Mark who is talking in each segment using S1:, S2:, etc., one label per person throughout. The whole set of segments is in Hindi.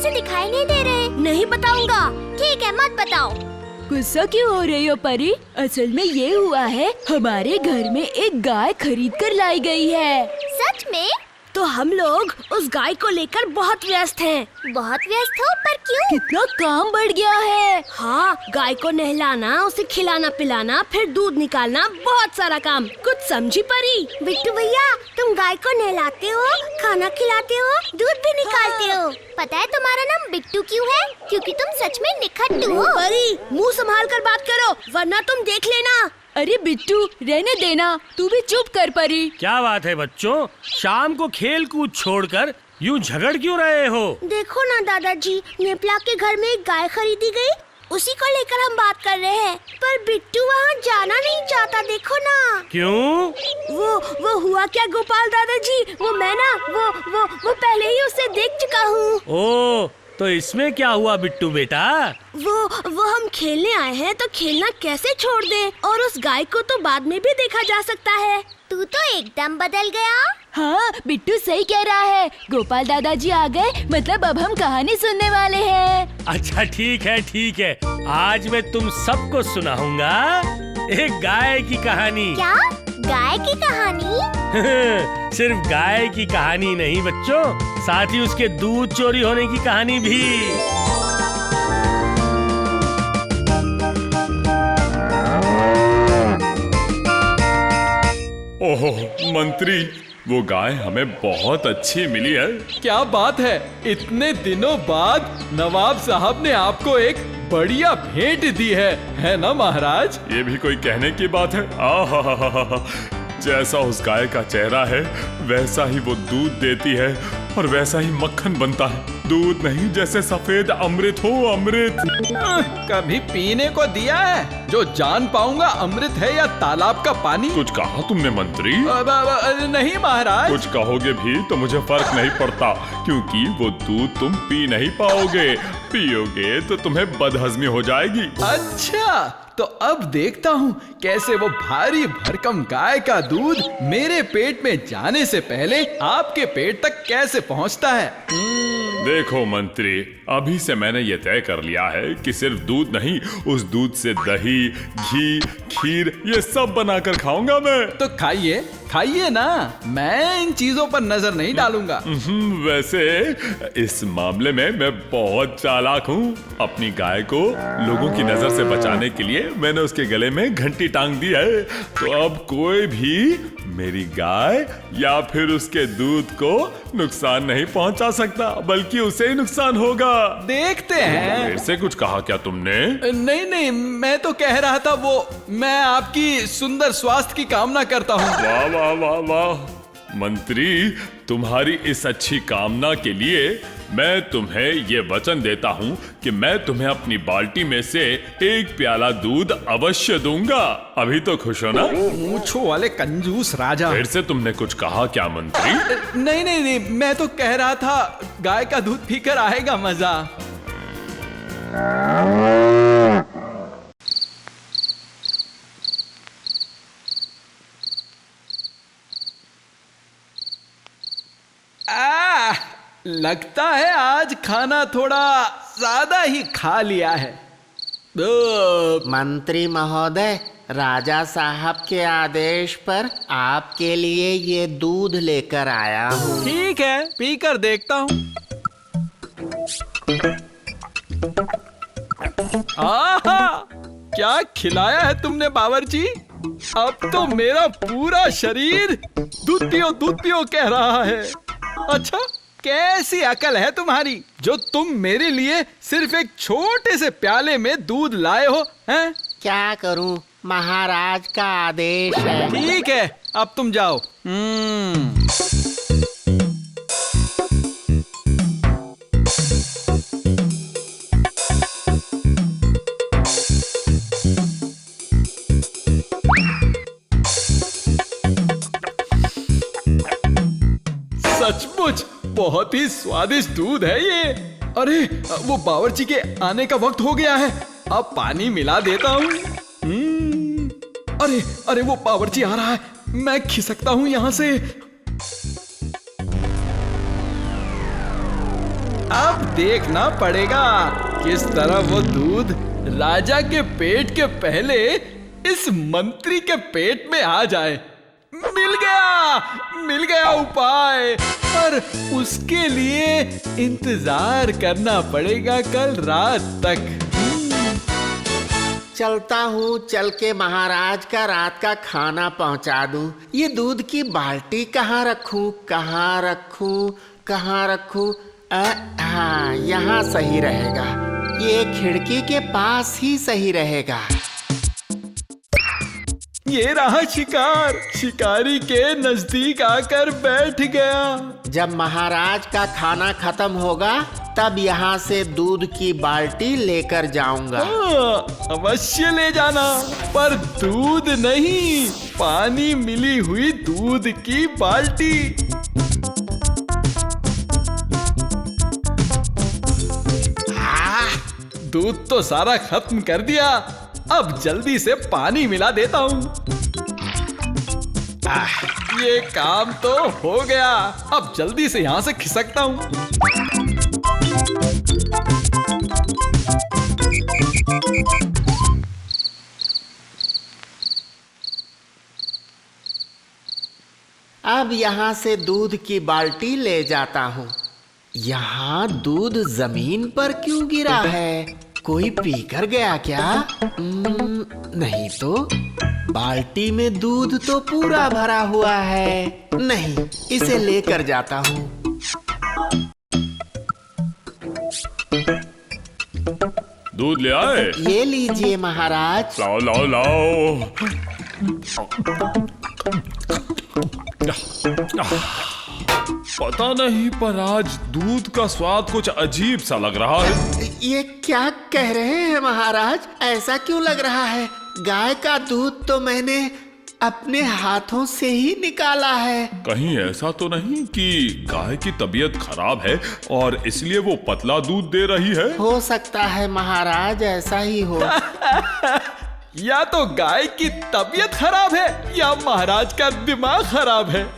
S1: मुझे दिखाई नहीं दे रहे।
S2: नहीं बताऊंगा।
S1: ठीक है, मत बताओ।
S3: गुस्सा क्यों हो रही हो परी? असल में ये हुआ है, हमारे घर में एक गाय खरीद कर लाई गई है।
S1: सच में?
S2: तो हम लोग उस गाय को लेकर बहुत व्यस्त हैं।
S1: बहुत व्यस्त हो, पर क्यों?
S3: कितना काम बढ़ गया है।
S2: हाँ, गाय को नहलाना, उसे खिलाना पिलाना, फिर दूध निकालना, बहुत सारा काम। कुछ समझी परी?
S1: बिट्टू भैया, तुम गाय को नहलाते हो, खाना खिलाते हो, दूध भी निकालते हो। पता है तुम्हारा नाम बिट्टू क्यों है? क्योंकि तुम सच में निखट्टू हो।
S2: परी, मुंह संभाल कर बात करो, वरना तुम देख लेना।
S3: अरे बिट्टू, रहने देना, तू भी चुप कर परी।
S4: क्या बात है बच्चों, शाम को खेल कूद छोड़कर यूं झगड़ क्यों रहे हो?
S1: देखो ना दादाजी, नेपला के घर में एक गाय खरीदी गई, उसी को लेकर हम बात कर रहे हैं। पर बिट्टू वहाँ जाना नहीं चाहता, देखो ना।
S4: क्यों?
S2: वो हुआ क्या गोपाल दादाजी, वो पहले ही उसे देख चुका हूँ।
S4: ओ, तो इसमें क्या हुआ बिट्टू बेटा?
S2: वो हम खेलने आए हैं, तो खेलना कैसे छोड़ दें? और उस गाय को तो बाद में भी देखा जा सकता है।
S1: तू तो एकदम बदल गया।
S3: हाँ, बिट्टू सही कह रहा है। गोपाल दादाजी आ गए, मतलब अब हम कहानी सुनने वाले हैं।
S4: अच्छा ठीक है, आज मैं तुम सबको सुनाऊंगा एक गाय की कहानी।
S1: क्या? गाय की कहानी?
S4: सिर्फ गाय की कहानी नहीं बच्चों, साथ ही उसके दूध चोरी होने की कहानी भी।
S5: ओहो मंत्री, वो गाय हमें बहुत अच्छी मिली है।
S6: क्या बात है, इतने दिनों बाद नवाब साहब ने आपको एक बढ़िया भेंट दी है ना महाराज?
S5: ये भी कोई कहने की बात है? आहा, जैसा उस गाय का चेहरा है वैसा ही वो दूध देती है और वैसा ही मक्खन बनता है। दूध नहीं, जैसे सफेद अमृत हो, अमृत।
S6: कभी पीने को दिया है? जो जान पाऊंगा अमृत है या तालाब का पानी।
S5: कुछ कहा तुमने मंत्री?
S6: नहीं महाराज।
S5: कुछ कहोगे भी तो मुझे फर्क नहीं पड़ता, क्योंकि वो दूध तुम पी नहीं पाओगे। पियोगे तो तुम्हें बदहजमी हो जाएगी।
S6: अच्छा, तो अब देखता हूँ कैसे वो भारी भरकम गाय का दूध मेरे पेट में जाने से पहले आपके पेट तक कैसे पहुँचता है।
S5: देखो मंत्री, अभी से मैंने ये तय कर लिया है कि सिर्फ दूध नहीं, उस दूध से दही, घी, खीर ये सब बनाकर खाऊंगा मैं।
S6: तो खाइए ना, मैं इन चीजों पर नजर नहीं डालूंगा।
S5: वैसे इस मामले में मैं बहुत चालाक हूँ। अपनी गाय को लोगों की नजर से बचाने के लिए मैंने उसके गले में घंटी टांग दी है। तो अब कोई भी मेरी गाय या फिर उसके दूध को नुकसान नहीं पहुंचा सकता, बल्कि उसे ही नुकसान होगा।
S6: देखते हैं।
S5: फिर से कुछ कहा क्या तुमने?
S6: नहीं, मैं तो कह रहा था मैं आपकी सुंदर स्वास्थ्य की कामना करता हूँ।
S5: वाह वाह वाह वाह मंत्री, तुम्हारी इस अच्छी कामना के लिए मैं तुम्हें ये वचन देता हूँ कि मैं तुम्हें अपनी बाल्टी में से एक प्याला दूध अवश्य दूंगा। अभी तो खुश हो ना?
S6: मूंछों वाले कंजूस राजा।
S5: फिर से तुमने कुछ कहा क्या मंत्री?
S6: नहीं, मैं तो कह रहा था गाय का दूध पीकर आएगा मजा। लगता है आज खाना थोड़ा ज्यादा ही खा लिया है।
S7: मंत्री महोदय, राजा साहब के आदेश पर आपके लिए ये दूध लेकर आया हूँ।
S6: ठीक है, पीकर देखता हूँ। आहा, क्या खिलाया है तुमने बावर्ची? अब तो मेरा पूरा शरीर दूध पियो कह रहा है। अच्छा, कैसी अकल है तुम्हारी जो तुम मेरे लिए सिर्फ एक छोटे से प्याले में दूध लाए हो हैं?
S7: क्या करूं, महाराज का आदेश है।
S6: ठीक है, अब तुम जाओ। सचमुच बहुत ही स्वादिष्ट दूध है ये। अरे वो बावर्ची के आने का वक्त हो गया है, अब पानी मिला देता हूँ। अरे वो बावर्ची आ रहा है, मैं खिसकता हूँ यहाँ से। अब देखना पड़ेगा किस तरह वो दूध राजा के पेट के पहले इस मंत्री के पेट में आ जाए। मिल गया उपाय, पर उसके लिए इंतजार करना पड़ेगा कल रात तक।
S7: चलता हूँ, चल के महाराज का रात का खाना पहुँचा दूँ। ये दूध की बाल्टी कहाँ रखूँ? हाँ, यहाँ सही रहेगा। ये खिड़की के पास ही सही रहेगा।
S6: ये रहा शिकार, शिकारी के नजदीक आकर बैठ गया।
S7: जब महाराज का खाना खत्म होगा तब यहाँ से दूध की बाल्टी लेकर जाऊंगा।
S6: अवश्य ले जाना, पर दूध नहीं, पानी मिली हुई दूध की बाल्टी। दूध तो सारा खत्म कर दिया, अब जल्दी से पानी मिला देता हूँ। ये काम तो हो गया, अब जल्दी से यहाँ से खिसकता हूँ।
S7: अब यहाँ से दूध की बाल्टी ले जाता हूँ। यहाँ दूध जमीन पर क्यों गिरा है? कोई पीकर गया क्या? नहीं तो। बाल्टी में दूध तो पूरा भरा हुआ है। नहीं, इसे लेकर जाता हूँ।
S5: दूध ले आए?
S7: ये लीजिए महाराज।
S5: लाओ लाओ लाओ। पता नहीं, पर आज दूध का स्वाद कुछ अजीब सा लग रहा है।
S7: ये क्या कह रहे हैं महाराज? ऐसा क्यों लग रहा है? गाय का दूध तो मैंने अपने हाथों से ही निकाला है।
S5: कहीं ऐसा तो नहीं कि गाय की तबीयत खराब है और इसलिए वो पतला दूध दे रही है?
S7: हो सकता है महाराज, ऐसा ही हो।
S6: या तो गाय की तबीयत खराब है या महाराज का दिमाग खराब है।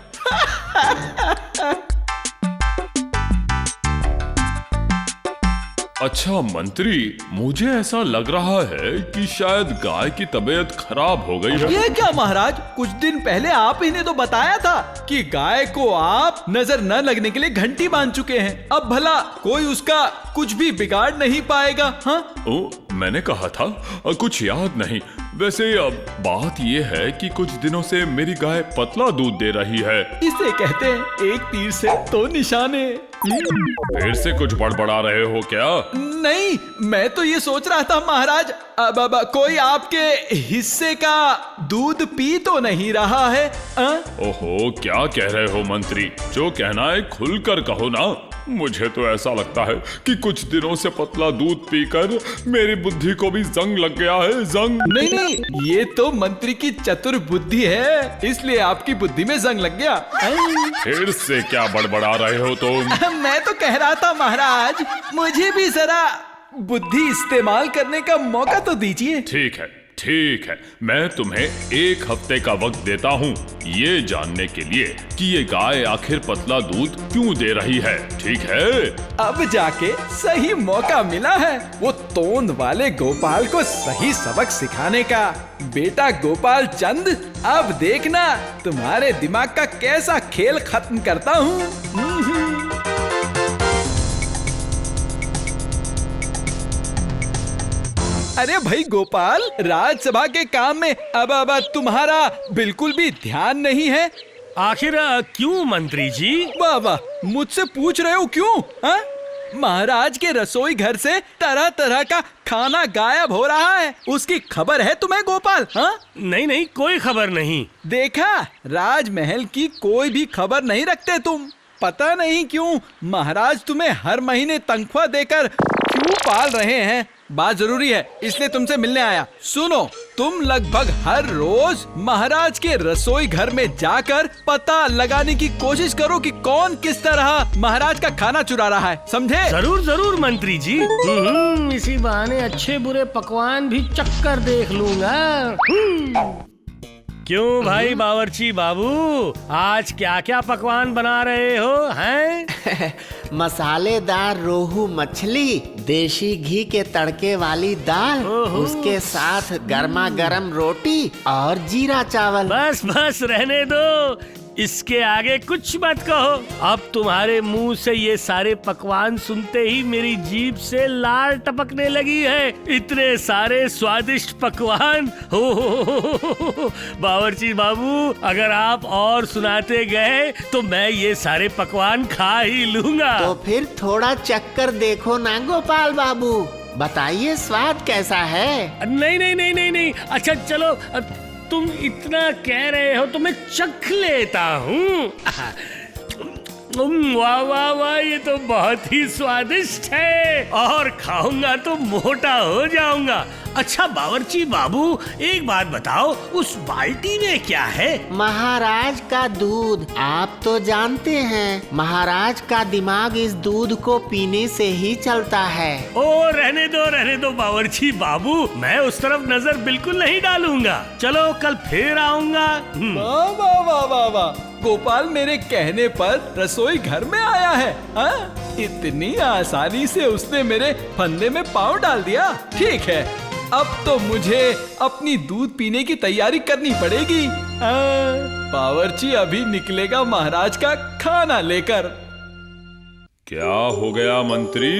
S5: अच्छा मंत्री, मुझे ऐसा लग रहा है कि शायद गाय की तबीयत खराब हो गई है।
S6: ये क्या महाराज, कुछ दिन पहले आप ही ने तो बताया था कि गाय को आप नजर न लगने के लिए घंटी बांध चुके हैं। अब भला कोई उसका कुछ भी बिगाड़ नहीं पाएगा? हाँ?
S5: ओ, मैंने कहा था, कुछ याद नहीं। वैसे अब बात ये है कि कुछ दिनों से मेरी गाय पतला दूध दे रही है।
S6: इसे कहते हैं एक तीर से दो निशाने।
S5: फिर से कुछ बड़बड़ा रहे हो क्या?
S6: नहीं, मैं तो ये सोच रहा था महाराज, अब कोई आपके हिस्से का दूध पी तो नहीं रहा है?
S5: ओहो, क्या कह रहे हो मंत्री? जो कहना है खुलकर कहो ना। मुझे तो ऐसा लगता है कि कुछ दिनों से पतला दूध पीकर मेरी बुद्धि को भी जंग लग गया है। जंग
S6: नहीं, ये तो मंत्री की चतुर बुद्धि है, इसलिए आपकी बुद्धि में जंग लग गया।
S5: फिर से क्या बड़बड़ा रहे हो तुम?
S6: मैं तो कह रहा था महाराज, मुझे भी जरा बुद्धि इस्तेमाल करने का मौका तो दीजिए।
S5: ठीक है, मैं तुम्हें 1 हफ्ते का वक्त देता हूँ ये जानने के लिए कि ये गाय आखिर पतला दूध क्यों दे रही है। ठीक है?
S6: अब जाके सही मौका मिला है वो तोंद वाले गोपाल को सही सबक सिखाने का। बेटा गोपाल चंद, अब देखना तुम्हारे दिमाग का कैसा खेल खत्म करता हूँ। अरे भाई गोपाल, राजसभा के काम में अब तुम्हारा बिल्कुल भी ध्यान नहीं है।
S4: आखिर क्यों मंत्री जी?
S6: वाह, मुझसे पूछ रहे हो क्यों? हा? महाराज के रसोई घर से तरह तरह का खाना गायब हो रहा है, उसकी खबर है तुम्हें गोपाल? हा?
S4: नहीं, कोई खबर नहीं।
S6: देखा, राजमहल की कोई भी खबर नहीं रखते तुम। पता नहीं क्यों महाराज तुम्हें हर महीने तनख्वाह देकर क्यों पाल रहे हैं। बात जरूरी है, इसलिए तुमसे मिलने आया। सुनो, तुम लगभग हर रोज महाराज के रसोई घर में जाकर पता लगाने की कोशिश करो कि कौन किस तरह महाराज का खाना चुरा रहा है, समझे?
S4: जरूर मंत्री जी। इसी बहाने अच्छे बुरे पकवान भी चक्कर देख लूंगा। क्यों भाई बावर्ची बाबू, आज क्या क्या पकवान बना रहे हो हैं?
S7: मसालेदार रोहू मछली, देशी घी के तड़के वाली दाल, उसके साथ गर्मा गर्म रोटी और जीरा चावल।
S4: बस बस रहने दो, इसके आगे कुछ मत कहो। अब तुम्हारे मुंह से ये सारे पकवान सुनते ही मेरी जीभ से लार टपकने लगी है। इतने सारे स्वादिष्ट पकवान हो। बावर्ची बाबू, अगर आप और सुनाते गए तो मैं ये सारे पकवान खा ही लूंगा।
S7: तो फिर थोड़ा चक्कर देखो ना गोपाल बाबू, बताइए स्वाद कैसा है?
S4: नहीं नहीं नहीं नहीं नहीं, अच्छा चलो, तुम इतना कह रहे हो तो मैं चख लेता हूँ। वाह वाह वाह, ये तो बहुत ही स्वादिष्ट है और खाऊंगा तो मोटा हो जाऊंगा। अच्छा बावर्ची बाबू, एक बात बताओ, उस बाल्टी में क्या है?
S7: महाराज का दूध। आप तो जानते हैं महाराज का दिमाग इस दूध को पीने से ही चलता है।
S4: ओ रहने दो बावर्ची बाबू, मैं उस तरफ नजर बिल्कुल नहीं डालूंगा। चलो कल फिर आऊंगा।
S6: वाह वाह वाह वाह वाह, गोपाल मेरे कहने पर रसोई घर में आया है। इतनी आसानी से उसने मेरे फंदे में पाँव डाल दिया। ठीक है, अब तो मुझे अपनी दूध पीने की तैयारी करनी पड़ेगी। बावर्ची अभी निकलेगा महाराज का खाना लेकर।
S5: क्या हो गया मंत्री,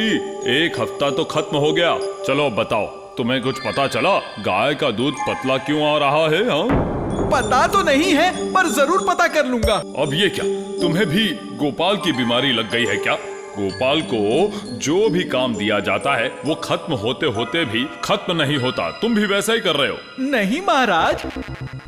S5: एक हफ्ता तो खत्म हो गया। चलो बताओ, तुम्हें कुछ पता चला गाय का दूध पतला क्यों आ रहा है? हाँ,
S6: पता तो नहीं है पर जरूर पता कर लूंगा।
S5: अब ये क्या, तुम्हें भी गोपाल की बीमारी लग गई है क्या? गोपाल को जो भी काम दिया जाता है वो खत्म होते होते भी खत्म नहीं होता। तुम भी वैसा ही कर रहे हो।
S6: नहीं महाराज,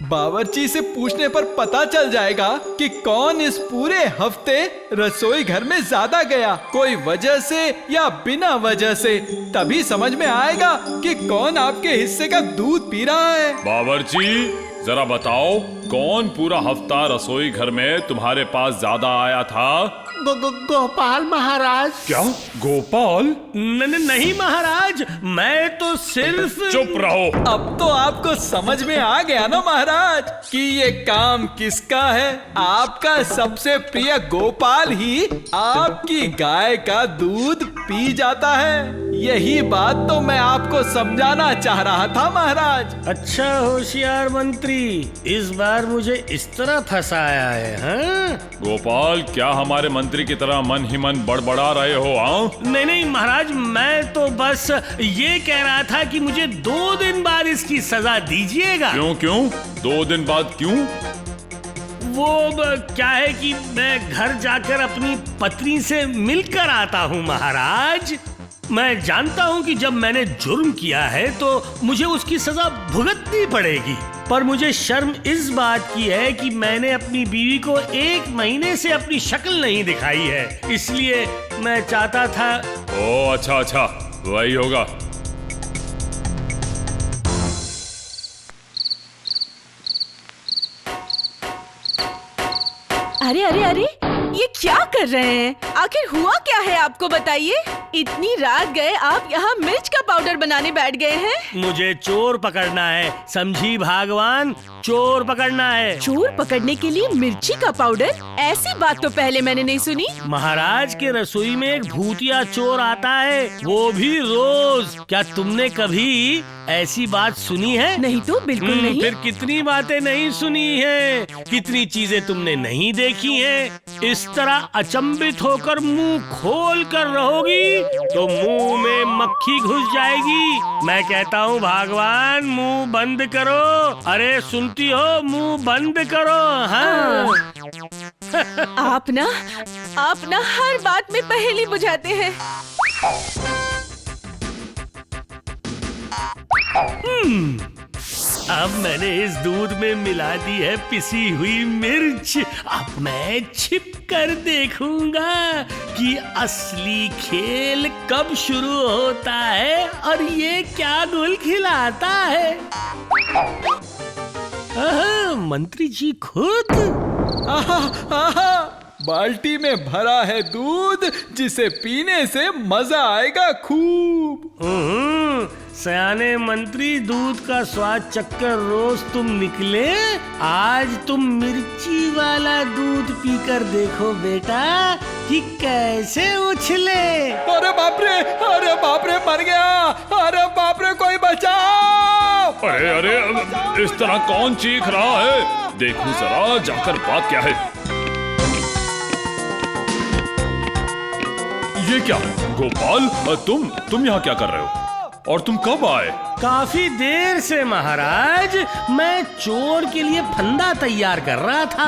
S6: बावर्ची से पूछने पर पता चल जाएगा कि कौन इस पूरे हफ्ते रसोई घर में ज्यादा गया, कोई वजह से या बिना वजह से। तभी समझ में आएगा कि कौन आपके हिस्से का दूध पी रहा है।
S5: बावर्ची जरा बताओ, कौन पूरा हफ्ता रसोई घर में तुम्हारे पास ज्यादा आया था?
S7: गोपाल महाराज।
S5: क्या गोपाल?
S4: नहीं महाराज, मैं तो सिर्फ।
S5: चुप रहो।
S6: अब तो आपको समझ में आ गया ना महाराज कि ये काम किसका है। आपका सबसे प्रिय गोपाल ही आपकी गाय का दूध पी जाता है। यही बात तो मैं आपको समझाना चाह रहा था महाराज।
S4: अच्छा होशियार मंत्री, इस बार मुझे इस तरह फंसाया है। हाँ?
S5: गोपाल, क्या हमारे मंत्री की तरह मन ही मन बड़बड़ा रहे हो? हाँ?
S4: नहीं महाराज, मैं तो बस ये कह रहा था कि मुझे 2 दिन बाद इसकी सजा दीजिएगा।
S5: क्यों 2 दिन बाद क्यों?
S4: वो क्या है कि मैं घर जाकर अपनी पत्नी से मिलकर आता हूँ महाराज। मैं जानता हूँ कि जब मैंने जुर्म किया है तो मुझे उसकी सजा भुगतनी पड़ेगी, पर मुझे शर्म इस बात की है कि मैंने अपनी बीवी को 1 महीने से अपनी शक्ल नहीं दिखाई है। इसलिए मैं चाहता था।
S5: ओ अच्छा, वही होगा।
S3: अरे अरे अरे, ये क्या कर रहे हैं? आखिर हुआ क्या है, आपको बताइए। इतनी रात गए आप यहाँ मिर्च का पाउडर बनाने बैठ गए हैं।
S4: मुझे चोर पकड़ना है, समझी भागवान, चोर पकड़ना है।
S3: चोर पकड़ने के लिए मिर्ची का पाउडर? ऐसी बात तो पहले मैंने नहीं सुनी।
S4: महाराज के रसोई में एक भूतिया चोर आता है, वो भी रोज। क्या तुमने कभी ऐसी बात सुनी है?
S3: नहीं तो बिल्कुल नहीं।
S4: फिर कितनी बातें नहीं सुनी है, कितनी चीजें तुमने नहीं देखी हैं। इस तरह अचंभित होकर मुंह खोल कर रहोगी तो मुंह में मक्खी घुस जाएगी। मैं कहता हूँ भागवान, मुंह बंद करो। अरे सुनती हो, मुंह बंद करो। हाँ।
S3: आप ना हर बात में पहेली बुझाते हैं।
S4: अब मैंने इस दूध में मिला दी है पिसी हुई मिर्च। अब मैं छिप कर देखूंगा कि असली खेल कब शुरू होता है और ये क्या गुल खिलाता है। मंत्री जी खुद।
S6: बाल्टी में भरा है दूध जिसे पीने से मजा आएगा खूब।
S4: सयाने मंत्री, दूध का स्वाद चक्कर रोज तुम निकले, आज तुम मिर्ची वाला दूध पीकर देखो बेटा कि कैसे उछले।
S6: अरे बाप रे, मर गया। अरे बाप रे, कोई बचाओ।
S5: अरे अरे, इस तरह कौन चीख रहा है? देखूं जरा जाकर बात क्या है। ये क्या गोपाल, तुम यहाँ क्या कर रहे हो और तुम कब आए?
S4: काफी देर से महाराज, मैं चोर के लिए फंदा तैयार कर रहा था।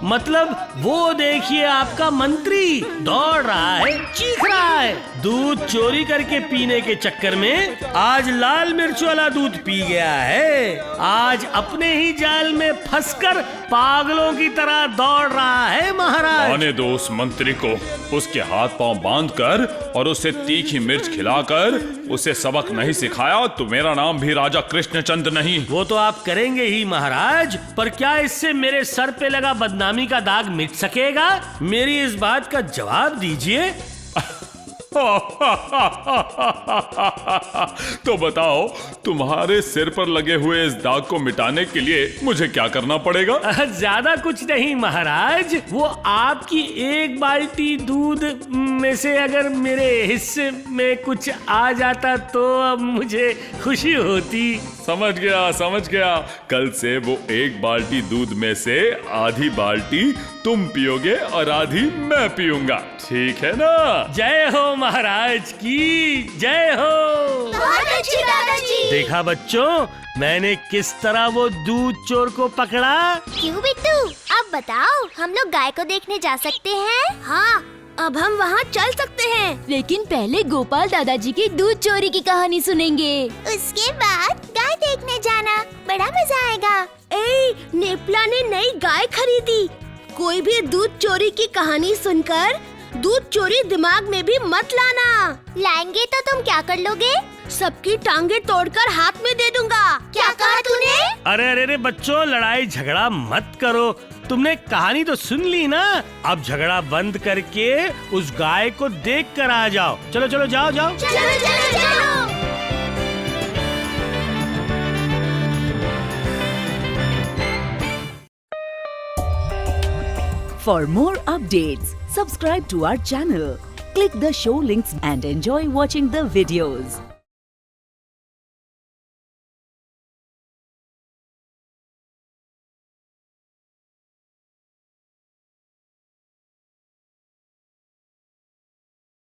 S4: मतलब वो देखिए आपका मंत्री दौड़ रहा है, चीख रहा है। दूध चोरी करके पीने के चक्कर में आज लाल मिर्च वाला दूध पी गया है। आज अपने ही जाल में फंसकर पागलों की तरह दौड़ रहा है महाराज।
S5: आने दो उस मंत्री को, उसके हाथ पांव बांधकर और उसे तीखी मिर्च खिलाकर उसे सबक नहीं सिखाया तो मेरा नाम भी राजा कृष्णचंद नहीं।
S4: वो तो आप करेंगे ही महाराज, पर क्या इससे मेरे सर पे लगा बदनामी का दाग मिट सकेगा? मेरी इस बात का जवाब दीजिए।
S5: तो बताओ, तुम्हारे सिर पर लगे हुए इस दाग को मिटाने के लिए मुझे क्या करना पड़ेगा?
S4: ज्यादा कुछ नहीं महाराज, वो आपकी एक बाल्टी दूध में से अगर मेरे हिस्से में कुछ आ जाता तो अब मुझे खुशी होती।
S5: समझ गया। कल से वो एक बाल्टी दूध में से आधी बाल्टी तुम पियोगे और आधी मैं पीऊंगा, ठीक है ना?
S4: जय हो महाराज की जय हो।
S1: बहुत अच्छी दादाजी।
S4: देखा बच्चों, मैंने किस तरह वो दूध चोर को पकड़ा।
S1: क्यों बिट्टू, अब बताओ, हम लोग गाय को देखने जा सकते हैं?
S2: हाँ, अब हम वहाँ चल सकते हैं।
S8: लेकिन पहले गोपाल दादाजी की दूध चोरी की कहानी सुनेंगे।
S1: उसके बाद गाय देखने जाना, बड़ा मजा आएगा।
S2: नेप्ला ने नई गाय खरीदी। कोई भी दूध चोरी की कहानी सुनकर दूध चोरी दिमाग में भी मत लाना।
S1: लाएंगे तो तुम क्या कर लोगे?
S2: सबकी टांगे तोड़कर हाथ में दे दूंगा।
S1: क्या कहा तूने?
S4: अरे बच्चों, लड़ाई झगड़ा मत करो। तुमने कहानी तो सुन ली ना, अब झगड़ा बंद करके उस गाय को देख कर आ जाओ। चलो जाओ।
S1: चलो।
S9: For more updates, subscribe to our channel, click the show links and enjoy watching the videos.